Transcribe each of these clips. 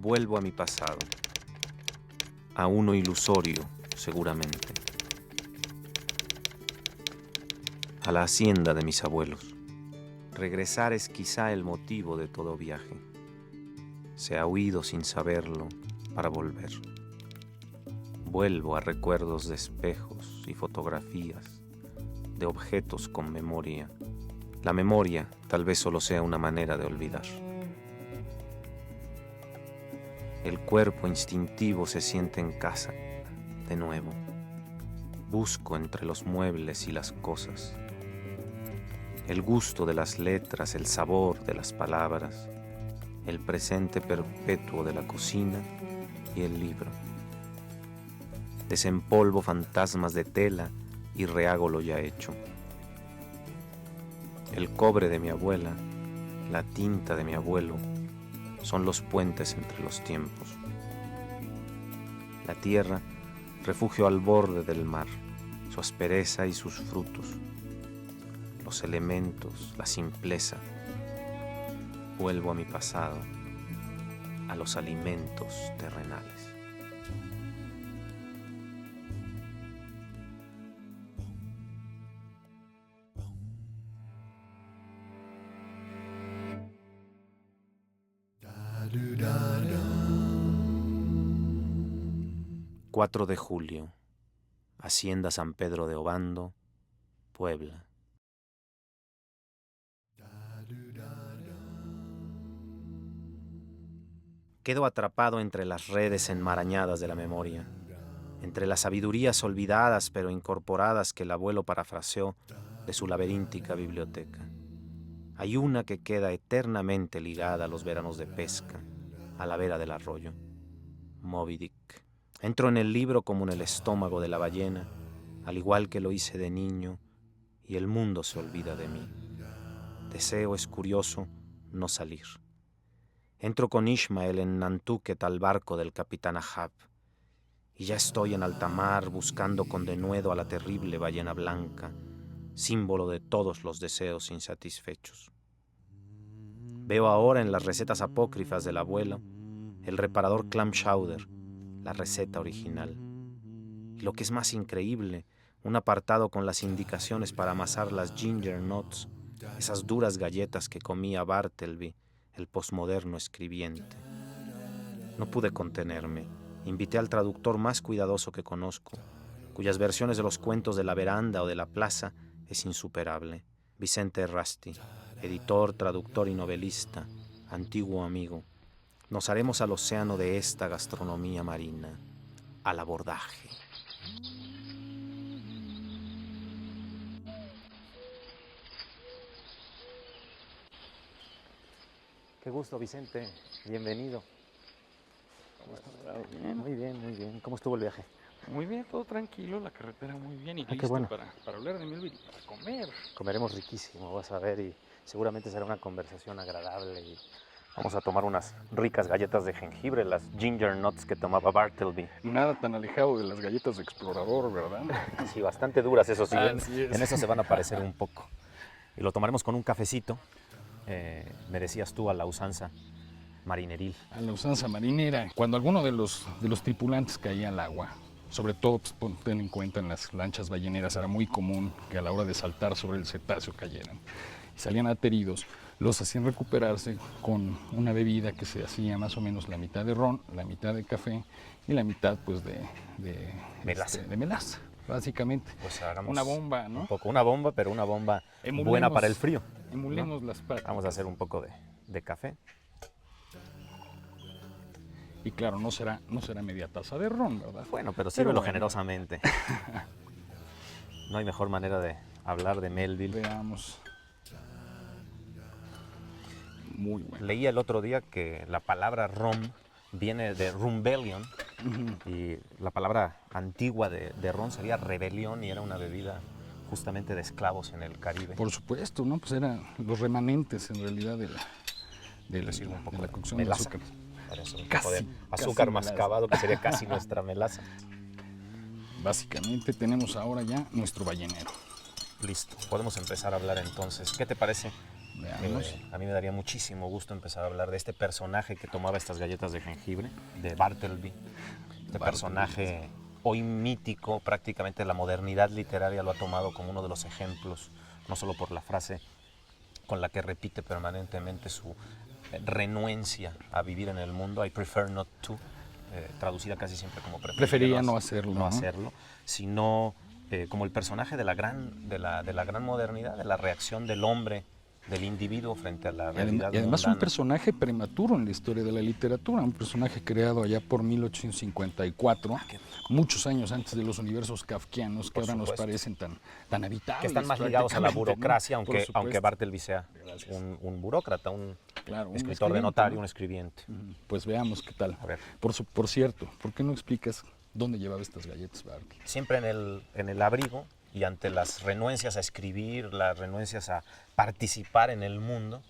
vuelvo a mi pasado, a uno ilusorio, seguramente, a la hacienda de mis abuelos. Regresar es quizá el motivo de todo viaje. Se ha huido sin saberlo para volver. Vuelvo a recuerdos de espejos y fotografías, de objetos con memoria. La memoria tal vez solo sea una manera de olvidar. El cuerpo instintivo se siente en casa, de nuevo. Busco entre los muebles y las cosas. El gusto de las letras, el sabor de las palabras, el presente perpetuo de la cocina y el libro. Desempolvo fantasmas de tela y rehago lo ya hecho. El cobre de mi abuela, la tinta de mi abuelo, son los puentes entre los tiempos. La tierra, refugio al borde del mar, su aspereza y sus frutos. Los elementos, la simpleza. Vuelvo a mi pasado, a los alimentos terrenales. ...4 de julio... Hacienda San Pedro de Obando, Puebla. Quedo atrapado entre las redes enmarañadas de la memoria, entre las sabidurías olvidadas pero incorporadas que el abuelo parafraseó de su laberíntica biblioteca. Hay una que queda eternamente ligada a los veranos de pesca, a la vera del arroyo. Moby Dick. Entro en el libro como en el estómago de la ballena, al igual que lo hice de niño, y el mundo se olvida de mí. Deseo, es curioso, no salir. Entro con Ishmael en Nantucket al barco del capitán Ahab, y ya estoy en alta mar buscando con denuedo a la terrible ballena blanca, símbolo de todos los deseos insatisfechos. Veo ahora en las recetas apócrifas del abuelo el reparador clam chowder, la receta original. Y lo que es más increíble, un apartado con las indicaciones para amasar las ginger nuts, esas duras galletas que comía Bartleby, el posmoderno escribiente. No pude contenerme. Invité al traductor más cuidadoso que conozco, cuyas versiones de los cuentos de la veranda o de la plaza es insuperable. Vicente Rasti, editor, traductor y novelista, antiguo amigo. Nos haremos al océano de esta gastronomía marina, al abordaje. Qué gusto, Vicente. Bienvenido. ¿Cómo estás? Bien. Muy bien, muy bien. ¿Cómo estuvo el viaje? Muy bien, todo tranquilo, la carretera muy bien y qué listo bueno. para hablar de Melville y para comer. Comeremos riquísimo, vas a ver, y seguramente será una conversación agradable. Y vamos a tomar unas ricas galletas de jengibre, las ginger nuts que tomaba Bartleby. Nada tan alejado de las galletas de explorador, ¿verdad? Sí, bastante duras, eso sí. Así es. En eso se van a parecer un poco. Y lo tomaremos con un cafecito. Me decías tú, a la usanza marineril. A la usanza marinera, cuando alguno de los tripulantes caía al agua, sobre todo pues, ten en cuenta en las lanchas balleneras, era muy común que a la hora de saltar sobre el cetáceo cayeran y salían ateridos, los hacían recuperarse con una bebida que se hacía más o menos la mitad de ron, la mitad de café y la mitad pues de Melaza. De melaza, básicamente. Pues hagamos una bomba, ¿no? Un poco, una bomba, pero una bomba buena para el frío. Emulemos, ¿no?, las prácticas. Vamos a hacer un poco de café. Y claro, no será media taza de ron, ¿verdad? Bueno, pero sírvelo generosamente. No hay mejor manera de hablar de Melville. Veamos. Muy bueno. Leí el otro día que la palabra rom viene de rumbellion, y la palabra antigua de ron sería rebelión, y era una bebida justamente de esclavos en el Caribe. Por supuesto, ¿no? Pues eran los remanentes en realidad de un poco la cocción de del melaza. azúcar. Eso, un Casi, poco de casi azúcar melaza. mascabado, que sería casi nuestra melaza. Básicamente tenemos ahora ya nuestro ballenero. Listo, podemos empezar a hablar entonces. ¿Qué te parece Veamos. A mí me daría muchísimo gusto empezar a hablar de este personaje que tomaba estas galletas de jengibre, de Bartleby. Este personaje hoy mítico, prácticamente la modernidad literaria lo ha tomado como uno de los ejemplos, no solo por la frase con la que repite permanentemente su renuencia a vivir en el mundo, I prefer not to, traducida casi siempre como prefería no hacerlo, no hacerlo, sino como el personaje de la gran modernidad, de la reacción del hombre, del individuo frente a la realidad y además mundana. un personaje prematuro en la historia de la literatura, un personaje creado allá por 1854, muchos años antes de los universos kafkianos que ahora nos parecen tan habitables. Que están más ligados a la burocracia, ¿no? aunque Bartleby sea un burócrata, un escritor de notario, un escribiente. Pues veamos qué tal. A ver. Por cierto, ¿por qué no explicas dónde llevaba estas galletas Bartleby? Siempre en el abrigo, y ante las renuencias a escribir, las renuncias a participar en el mundo,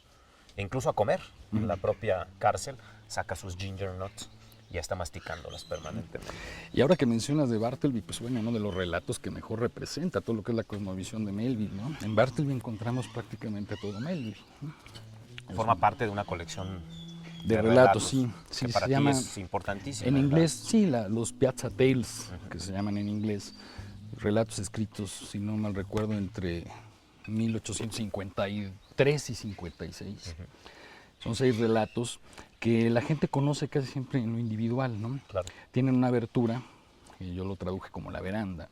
e incluso a comer en la propia cárcel, saca sus ginger nuts y ya está masticándolas permanentemente. Y ahora que mencionas de Bartleby, pues bueno, uno de los relatos que mejor representa todo lo que es la cosmovisión de Melville, ¿no? En Bartleby encontramos prácticamente todo Melville, ¿no? Forma parte de una colección de relatos, sí, que para se ti llama, es importantísima. en inglés, sí, los Piazza Tales, que se llaman en inglés, relatos escritos, si no mal recuerdo, entre 1853 y 56. Son 6 relatos que la gente conoce casi siempre en lo individual, ¿no? Claro. Tienen una abertura, que yo lo traduje como la veranda,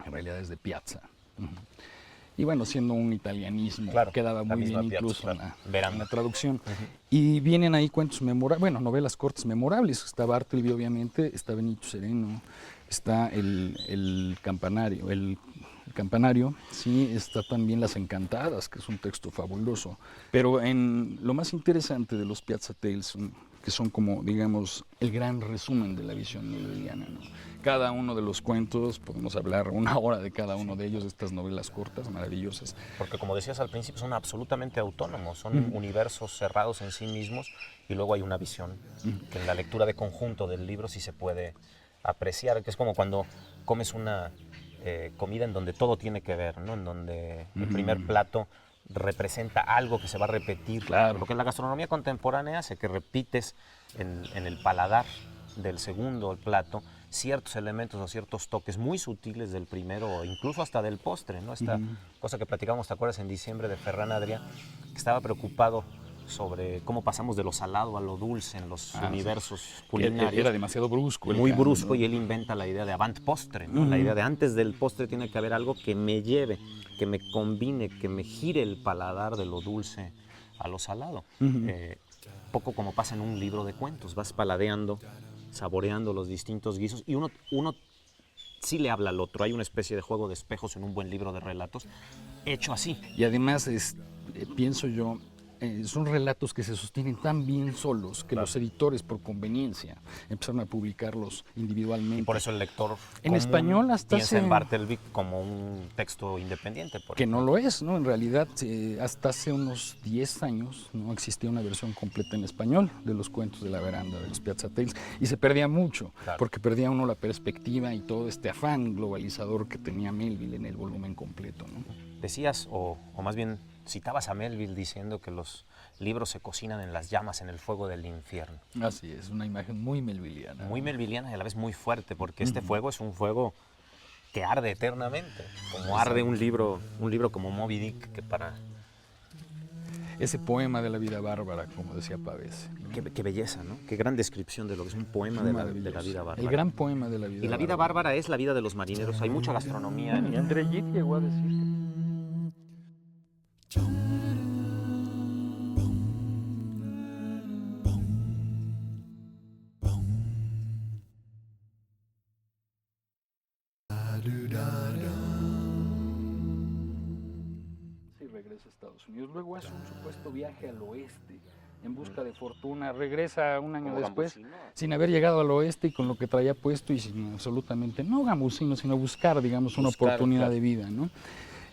en realidad es de piazza. Y bueno, siendo un italianismo, claro, quedaba muy bien piazza, incluso claro. en la traducción. Y vienen ahí cuentos memorables, bueno, novelas cortas memorables. Está Bartleby, obviamente, está Benito Sereno, está el campanario, sí, está también Las Encantadas, que es un texto fabuloso. Pero en lo más interesante de los Piazza Tales, que son como, digamos, el gran resumen de la visión melvilliana, ¿no? Cada uno de los cuentos, podemos hablar una hora de cada uno de ellos, de estas novelas cortas, maravillosas. Porque como decías al principio, son absolutamente autónomos, son universos cerrados en sí mismos y luego hay una visión que en la lectura de conjunto del libro sí se puede apreciar, que es como cuando comes una comida en donde todo tiene que ver, ¿no? En donde el primer plato representa algo que se va a repetir. Claro. Lo que en la gastronomía contemporánea hace que repites en el paladar del segundo plato ciertos elementos o ciertos toques muy sutiles del primero o incluso hasta del postre, ¿no? Esta cosa que platicamos, ¿te acuerdas? En diciembre de Ferran Adrià, que estaba preocupado sobre cómo pasamos de lo salado a lo dulce en los universos culinarios. Era demasiado brusco. Muy brusco, y él inventa la idea de avant postre, ¿no? La idea de antes del postre tiene que haber algo que me lleve, que me combine, que me gire el paladar de lo dulce a lo salado. Poco como pasa en un libro de cuentos, vas paladeando, saboreando los distintos guisos y uno sí le habla al otro. Hay una especie de juego de espejos en un buen libro de relatos hecho así. Y además, pienso yo, son relatos que se sostienen tan bien solos que los editores, por conveniencia, empezaron a publicarlos individualmente. Y por eso el lector en español hasta piensa en Bartleby como un texto independiente. Que no lo es, ¿no? En realidad, hasta hace unos 10 años no existía una versión completa en español de los cuentos de la veranda, de los Piazza Tales, y se perdía mucho, porque perdía uno la perspectiva y todo este afán globalizador que tenía Melville en el volumen completo, ¿no? Decías, o más bien citabas a Melville diciendo que los libros se cocinan en las llamas, en el fuego del infierno. Así es, una imagen muy melvilliana. Muy melvilliana y a la vez muy fuerte, porque este fuego es un fuego que arde eternamente, como arde un libro como Moby Dick, que para... Ese poema de la vida bárbara, como decía Pavese, ¿no? Qué belleza, ¿no? Qué gran descripción de lo que es un poema de la vida bárbara. El gran poema de la vida bárbara. Y la vida bárbara es la vida de los marineros. Hay mucha gastronomía. Y André Gide llegó a decir que... Y regresa a Estados Unidos. Luego hace un supuesto viaje al oeste en busca de fortuna. Regresa un año después sin haber llegado al oeste y con lo que traía puesto y sin absolutamente, no gambusino, sino buscar, digamos, una oportunidad de vida, ¿no?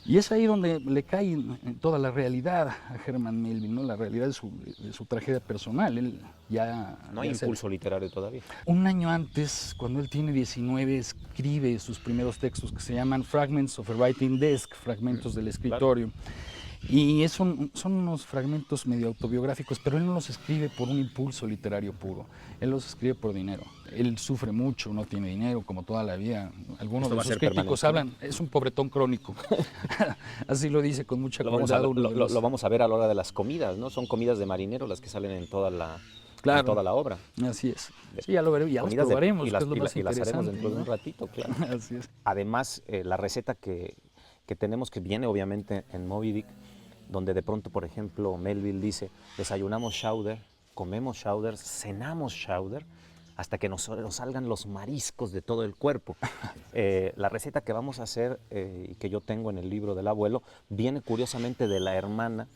Y es ahí donde le cae toda la realidad a Herman Melville, ¿no? La realidad de su tragedia personal. Él ya... No hay impulso literario todavía. Un año antes, cuando él tiene 19, escribe sus primeros textos que se llaman Fragments of a Writing Desk, fragmentos del escritorio. Y son unos fragmentos medio autobiográficos, pero él no los escribe por un impulso literario puro, él los escribe por dinero. Él sufre mucho, no tiene dinero, como toda la vida. Algunos de sus críticos hablan, es un pobretón crónico. Así lo dice con mucha crueldad. Lo vamos a ver a la hora de las comidas, ¿no? Son comidas de marinero las que salen en toda la, claro, en toda la obra. Así es. Sí, ya lo veremos, ya las probaremos, y las haremos dentro de un ratito, claro. Así es. Además, la receta que tenemos, que viene obviamente en Moby Dick, donde de pronto, por ejemplo, Melville dice, desayunamos chowder, comemos chowder, cenamos chowder, hasta que nos salgan los mariscos de todo el cuerpo. La receta que vamos a hacer, y que yo tengo en el libro del abuelo, viene curiosamente de la hermana,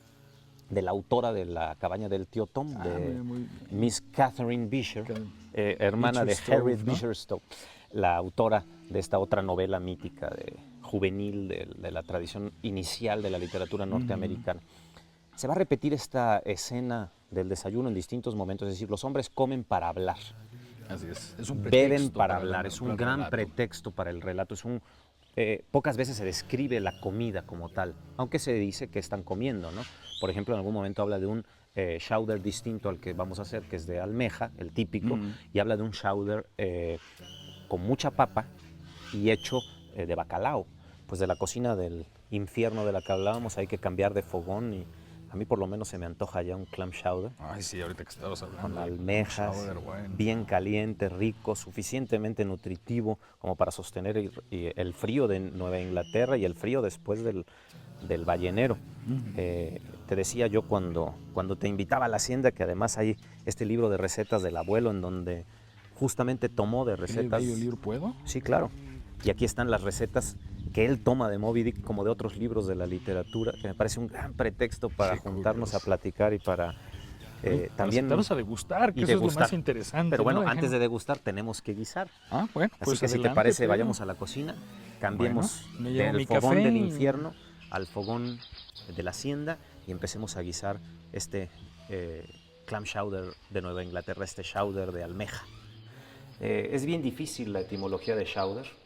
de la autora de La cabaña del tío Tom, de Miss Catherine Beecher, hermana de Harriet Beecher Stowe, la autora de esta otra novela mítica juvenil de la tradición inicial de la literatura norteamericana. Se va a repetir esta escena del desayuno en distintos momentos, es decir, los hombres comen para hablar. Así es un beben para hablar, es un gran pretexto para el relato, pocas veces se describe la comida como tal, aunque se dice que están comiendo, ¿no? Por ejemplo, en algún momento habla de un chowder distinto al que vamos a hacer, que es de almeja, el típico, y habla de un chowder con mucha papa y hecho de bacalao. Pues de la cocina del infierno de la que hablábamos hay que cambiar de fogón, y a mí por lo menos se me antoja ya un clam chowder. Ay, sí, ahorita que estabas hablando. Con almejas, bien caliente, rico, suficientemente nutritivo como para sostener el frío de Nueva Inglaterra y el frío después del ballenero. Te decía yo cuando te invitaba a la hacienda que además hay este libro de recetas del abuelo en donde justamente tomó de recetas. ¿El libro puedo? Sí, claro. Y aquí están las recetas que él toma de Moby Dick como de otros libros de la literatura, que me parece un gran pretexto para juntarnos a platicar y para también sentarnos a degustar, que eso es lo más interesante. Pero bueno, antes de degustar tenemos que guisar. Bueno, así que si te parece, vayamos a la cocina, cambiemos del fogón del infierno al fogón de la hacienda y empecemos a guisar este clam chowder de Nueva Inglaterra, este chowder de almeja. Es bien difícil la etimología de chowder.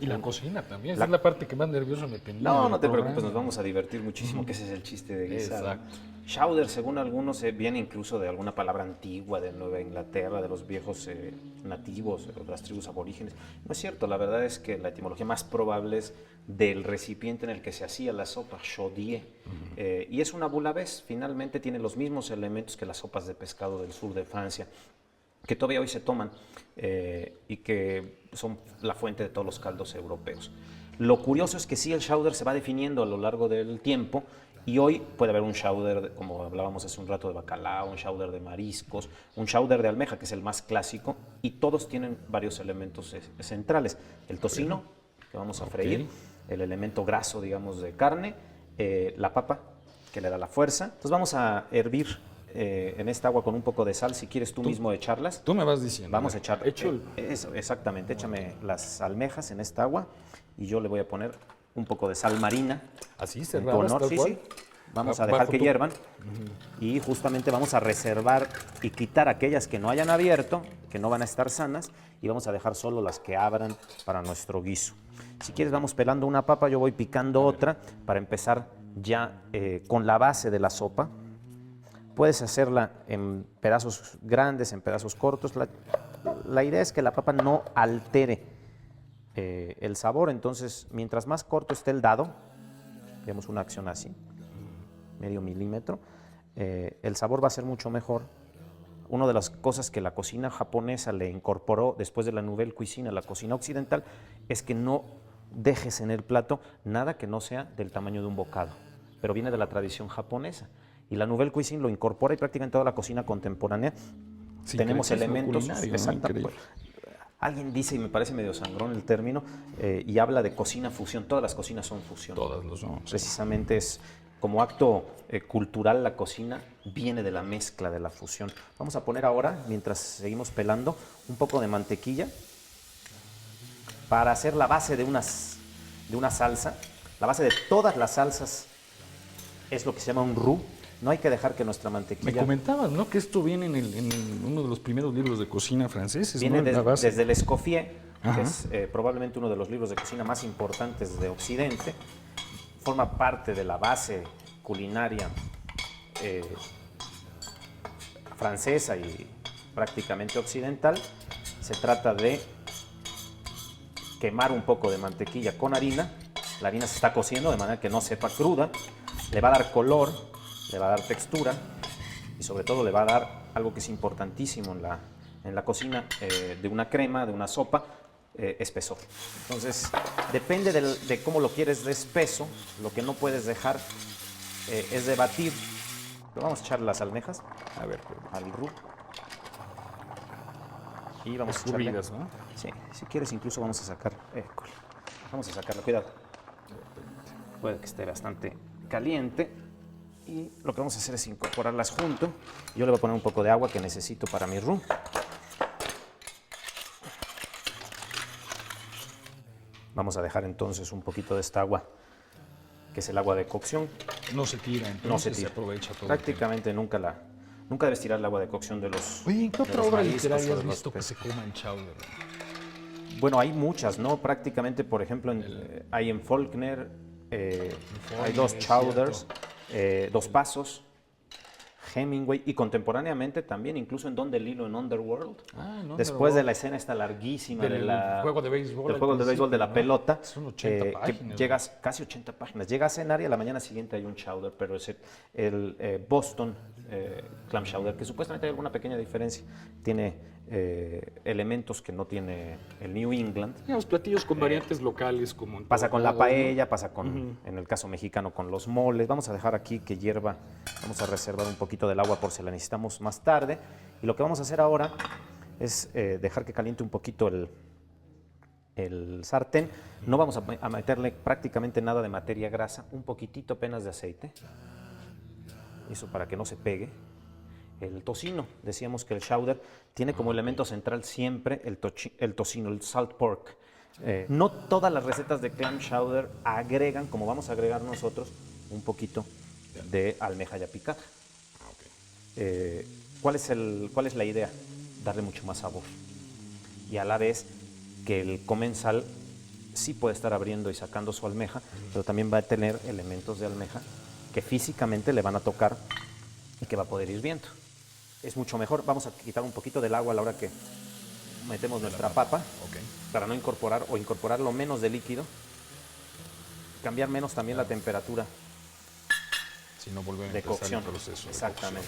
Y la cocina también, esa es la parte que más nervioso me tenía. No te preocupes, nos vamos a divertir muchísimo, que ese es el chiste de guisar. Exacto. Chowder, según algunos, viene incluso de alguna palabra antigua de Nueva Inglaterra, de los viejos nativos, de las tribus aborígenes. No es cierto, la verdad es que la etimología más probable es del recipiente en el que se hacía la sopa, chaudier. Y es una bouillabaisse, finalmente tiene los mismos elementos que las sopas de pescado del sur de Francia, que todavía hoy se toman y que son la fuente de todos los caldos europeos. Lo curioso es que sí, el chowder se va definiendo a lo largo del tiempo y hoy puede haber un chowder, como hablábamos hace un rato, de bacalao, un chowder de mariscos, un chowder de almeja, que es el más clásico, y todos tienen varios elementos centrales. El tocino, que vamos a freír, el elemento graso, digamos, de carne, la papa, que le da la fuerza. Entonces vamos a hervir en esta agua con un poco de sal, si quieres tú mismo echarlas. Tú me vas diciendo. Vamos a echar. Eso, exactamente, échame las almejas en esta agua y yo le voy a poner un poco de sal marina. Así cerradas, tal sí, cual. sí. Vamos a dejar que hiervan y justamente vamos a reservar y quitar aquellas que no hayan abierto, que no van a estar sanas, y vamos a dejar solo las que abran para nuestro guiso. Si quieres vamos pelando una papa, yo voy picando otra para empezar ya con la base de la sopa. Puedes hacerla en pedazos grandes, en pedazos cortos. La idea es que la papa no altere el sabor, entonces mientras más corto esté el dado, vemos una acción así, medio milímetro, el sabor va a ser mucho mejor. Una de las cosas que la cocina japonesa le incorporó después de la Nouvelle Cuisine a la cocina occidental es que no dejes en el plato nada que no sea del tamaño de un bocado, pero viene de la tradición japonesa. Y la Nouvelle Cuisine lo incorpora y prácticamente toda la cocina contemporánea tenemos elementos. Exacto. Alguien dice, y me parece medio sangrón el término, y habla de cocina fusión. Todas las cocinas son fusión. Todas lo son. Precisamente es como acto cultural, la cocina viene de la mezcla, de la fusión. Vamos a poner ahora, mientras seguimos pelando, un poco de mantequilla para hacer la base de una salsa. La base de todas las salsas es lo que se llama un roux. No hay que dejar que nuestra mantequilla... Me comentabas, ¿no?, que esto viene en uno de los primeros libros de cocina franceses. Viene, ¿no?, desde el Escoffier, que es probablemente uno de los libros de cocina más importantes de Occidente. Forma parte de la base culinaria francesa y prácticamente occidental, se trata de quemar un poco de mantequilla con harina. La harina se está cociendo de manera que no sepa cruda, le va a dar color, le va a dar textura y sobre todo le va a dar algo que es importantísimo en la cocina de una crema, de una sopa, espesor. Entonces, depende de cómo lo quieres de espeso. Lo que no puedes dejar es de batir. Pero vamos a echar las almejas A ver, al roux. Y vamos a echarle, escurridas, ¿no? sí, si quieres incluso vamos a sacar, vamos a sacarla, cuidado. Puede que esté bastante caliente. Y lo que vamos a hacer es incorporarlas junto. Yo le voy a poner un poco de agua que necesito para mi roux. Vamos a dejar entonces un poquito de esta agua, que es el agua de cocción. No se tira, entonces No se tira. aprovecha todo. Prácticamente nunca debes tirar el agua de cocción de los Oye, ¿en qué de otra los obra mariscos literaria o has de los visto que se peces. coma en chowder? Bueno, hay muchas, ¿no? Prácticamente, por ejemplo, hay en Faulkner, hay dos Chowders, Dos Pasos, Hemingway y contemporáneamente también, incluso en Don DeLillo en Underworld. Después de la escena esta larguísima Del juego de béisbol del al juego de béisbol de la principio, ¿no? pelota, Son 80 que páginas, llegas casi 80 páginas. Llegas a cenar y a la mañana siguiente hay un chowder, pero es el Boston Clam Chowder, que supuestamente hay alguna pequeña diferencia. Tiene elementos que no tiene el New England. Los platillos con variantes locales como en Pasa todo con la lado, paella, pasa con, en el caso mexicano, con los moles. Vamos a dejar aquí que hierva, vamos a reservar un poquito del agua por si la necesitamos más tarde. Y lo que vamos a hacer ahora es dejar que caliente un poquito el sartén. No vamos a meterle prácticamente nada de materia grasa, un poquitito apenas de aceite. Eso para que no se pegue. El tocino, decíamos que el chowder tiene como elemento central siempre el tocino, el salt pork. No todas las recetas de clam chowder agregan, como vamos a agregar nosotros, un poquito de almeja ya picada. ¿Cuál es la idea? Darle mucho más sabor. Y a la vez que el comensal sí puede estar abriendo y sacando su almeja, pero también va a tener elementos de almeja que físicamente le van a tocar y que va a poder ir viendo. Es mucho mejor. Vamos a quitar un poquito del agua a la hora que metemos nuestra papa, para no incorporar o incorporar lo menos de líquido. Cambiar menos también la temperatura Si no volver a de empezar cocción. el proceso. Exactamente.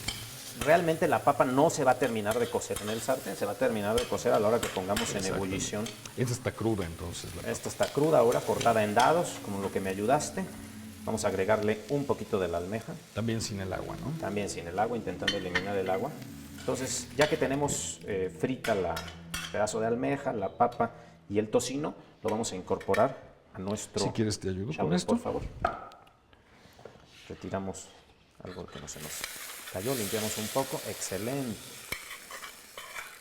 Realmente la papa no se va a terminar de cocer en el sartén, se va a terminar de cocer a la hora que pongamos en ebullición. Esta está cruda entonces. Esta está cruda ahora, cortada en dados, como lo que me ayudaste. Vamos a agregarle un poquito de la almeja. También sin el agua, ¿no? También sin el agua, intentando eliminar el agua. Entonces, ya que tenemos frita el pedazo de almeja, la papa y el tocino, lo vamos a incorporar a nuestro Si quieres te ayudo chowder, con esto. por favor. Retiramos algo que no se nos cayó, limpiamos un poco. Excelente.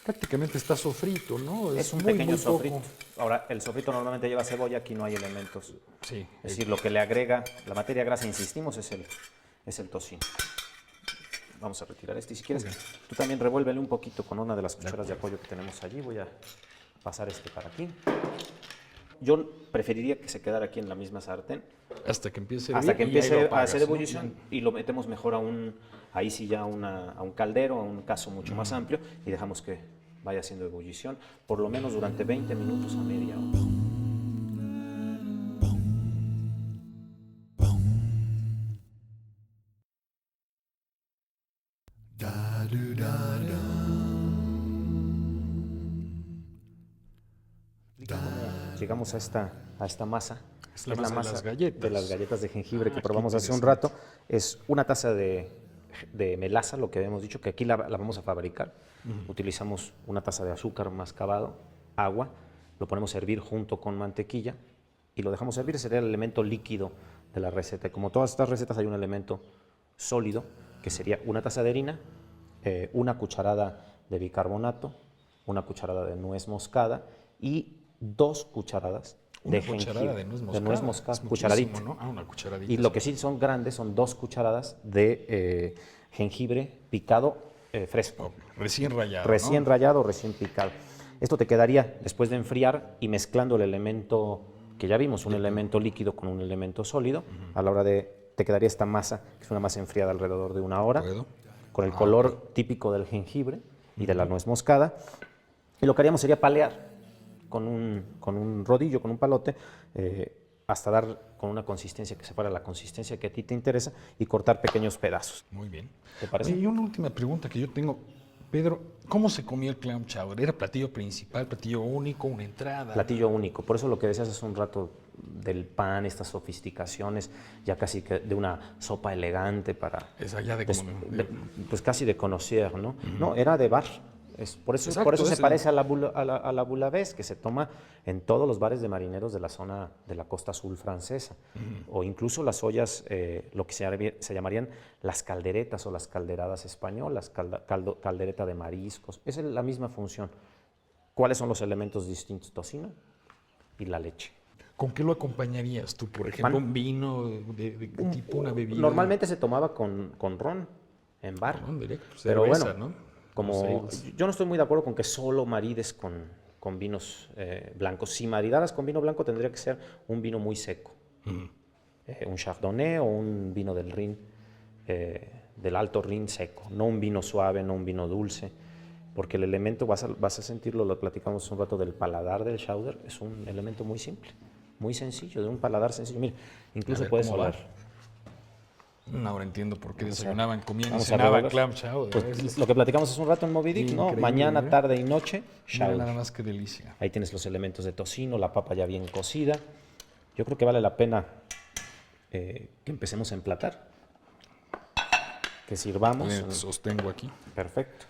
Prácticamente está sofrito, ¿no? Es un muy, pequeño muy poco. sofrito. Ahora, el sofrito normalmente lleva cebolla, aquí no hay elementos. Sí. Es decir, lo que le agrega la materia grasa, insistimos, es el tocino. Vamos a retirar este y si quieres, tú también revuélvele un poquito con una de las cucharas de apoyo que tenemos allí. Voy a pasar este para aquí. Yo preferiría que se quedara aquí en la misma sartén Hasta que empiece a hasta que hervir y ahí empiece lo a apagas, hacer ¿no? ebullición y lo metemos mejor a ahí sí ya a un caldero, a un caso mucho más amplio y dejamos que vaya haciendo ebullición por lo menos durante 20 minutos a media hora. Llegamos a esta masa. Es la masa de las galletas. de las galletas de jengibre que qué probamos hace un interesante. rato. Es una taza de melaza, lo que habíamos dicho, que aquí la vamos a fabricar. Utilizamos una taza de azúcar mascabado, agua, lo ponemos a hervir junto con mantequilla y lo dejamos hervir. Sería el elemento líquido de la receta. Y como todas estas recetas hay un elemento sólido, que sería una taza de harina, una cucharada de bicarbonato, una cucharada de nuez moscada y 2 cucharadas Una de cucharada jengibre. de nuez De moscada. nuez moscada, Es muchísimo, cucharadita. ¿no? Ah, una cucharadita. Y lo que sí son grandes son 2 cucharadas de jengibre picado fresco. Recién rallado, Recién ¿no? rallado, recién picado. Esto te quedaría después de enfriar y mezclando el elemento que ya vimos, un elemento líquido con un elemento sólido. A la hora de te quedaría esta masa, que es una masa enfriada alrededor de 1 hora, ¿Puedo? con el color típico del jengibre y de la nuez moscada. Y lo que haríamos sería palear con un rodillo, con un palote, hasta dar con una consistencia que se fuera la consistencia que a ti te interesa y cortar pequeños pedazos. Muy bien. ¿Te parece? Y una última pregunta que yo tengo. Pedro, ¿cómo se comía el clam chowder? ¿Era platillo principal, platillo único, una entrada? Platillo único. Por eso lo que decías hace un rato del pan, estas sofisticaciones, ya casi que de una sopa elegante para... Es allá de como... pues casi de conocer, ¿no? No, era de bar. Por eso se parece a la bouillabaisse, que se toma en todos los bares de marineros de la zona de la costa azul francesa. O incluso las ollas, lo que se llamarían las calderetas o las calderadas españolas, caldereta de mariscos. Es la misma función. ¿Cuáles son los elementos distintos? Tocino y la leche. ¿Con qué lo acompañarías tú, por ejemplo? ¿Un vino de tipo, una bebida? Normalmente se tomaba con ron en bar. Ron directo, pero cerveza, bueno, ¿no? como yo no estoy muy de acuerdo con que solo marides con vinos blancos. Si maridaras con vino blanco tendría que ser un vino muy seco. Un Chardonnay o un vino del Rin, del Alto Rin seco. No un vino suave, no un vino dulce. Porque el elemento, vas a sentirlo, lo platicamos un rato del paladar del chowder, es un elemento muy simple, muy sencillo, de un paladar sencillo. Mira, incluso puedes oler. Ahora entiendo por qué desayunaban, comían y Vamos a cenaban probar. clam chowder. Pues, lo que platicamos hace un rato en Moby Dick, ¿no? Increíble, Mañana, tarde y noche, Mira chowder. nada más que delicia. Ahí tienes los elementos de tocino, la papa ya bien cocida. Yo creo que vale la pena que empecemos a emplatar. Que sirvamos. Sostengo aquí. Perfecto.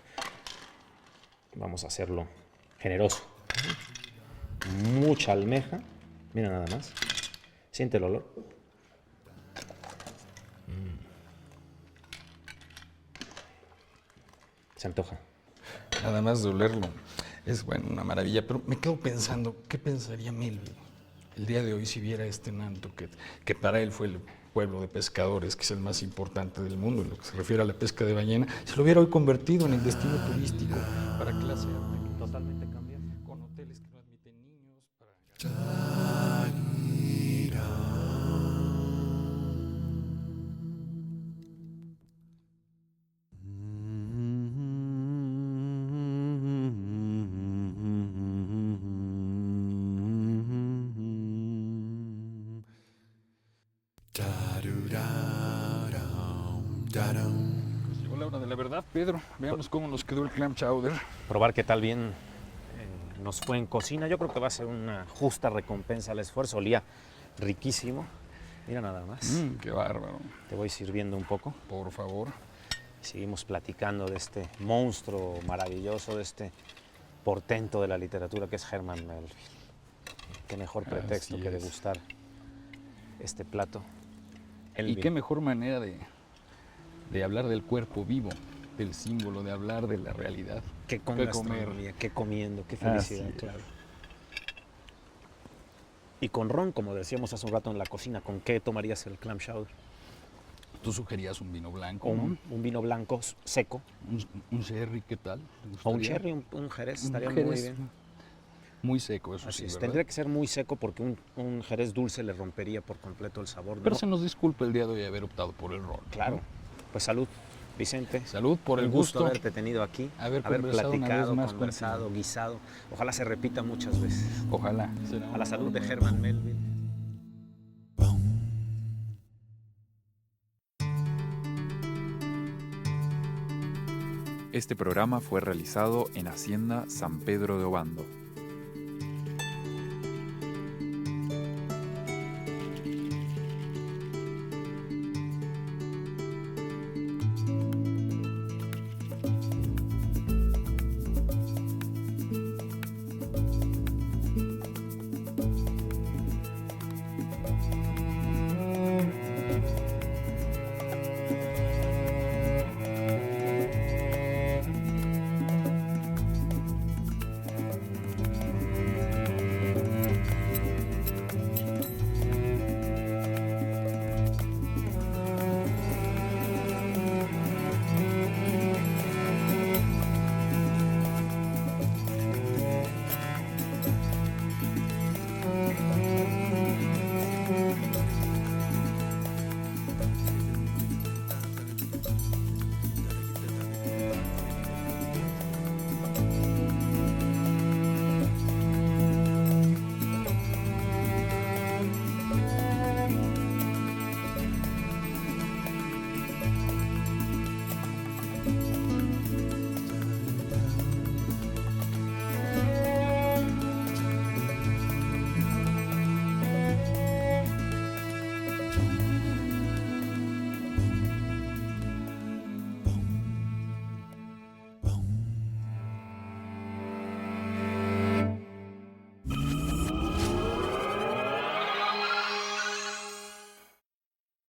Vamos a hacerlo generoso. Mucha almeja. Mira nada más. Siente el olor. Se antoja. Nada más de olerlo. Es bueno, una maravilla. Pero me quedo pensando, ¿qué pensaría Melville el día de hoy si viera este Nantucket, que para él fue el pueblo de pescadores, que es el más importante del mundo en lo que se refiere a la pesca de ballena, se lo hubiera hoy convertido en el destino turístico para clase alta? Totalmente cambiado. Con hoteles que no admiten niños, para... Pues llegó la hora de la verdad, Pedro. Veamos cómo nos quedó el clam chowder. Probar qué tal bien nos fue en cocina. Yo creo que va a ser una justa recompensa al esfuerzo. Olía riquísimo. Mira nada más. Qué bárbaro. Te voy sirviendo un poco. Por favor. Seguimos platicando de este monstruo maravilloso, de este portento de la literatura que es Herman Melville. Qué mejor pretexto Así que es. degustar este plato. Y qué mejor manera de hablar del cuerpo vivo, del símbolo, de hablar de la realidad. Qué con Qué gastronomía, qué comiendo, qué felicidad, Así es. claro. Y con ron, como decíamos hace un rato en la cocina, ¿con qué tomarías el clam chowder? Tú sugerías un vino blanco, O ¿no? un vino blanco seco, Un sherry, ¿qué tal? ¿Te o un gustaría? cherry, un jerez, Un estaría jerez muy bien. Muy seco, eso Así sí, es, ¿verdad? tendría que ser muy seco porque un jerez dulce le rompería por completo el sabor. Pero ¿no? se nos disculpa el día de hoy haber optado por el ron. Claro. ¿no? Pues salud, Vicente. Salud por el Un gusto gusto. haberte tenido aquí, Haber haber conversado una platicado, vez más conversado, contigo. guisado. Ojalá se repita muchas veces. Ojalá. A la salud de Herman Melville. Este programa fue realizado en Hacienda San Pedro de Obando.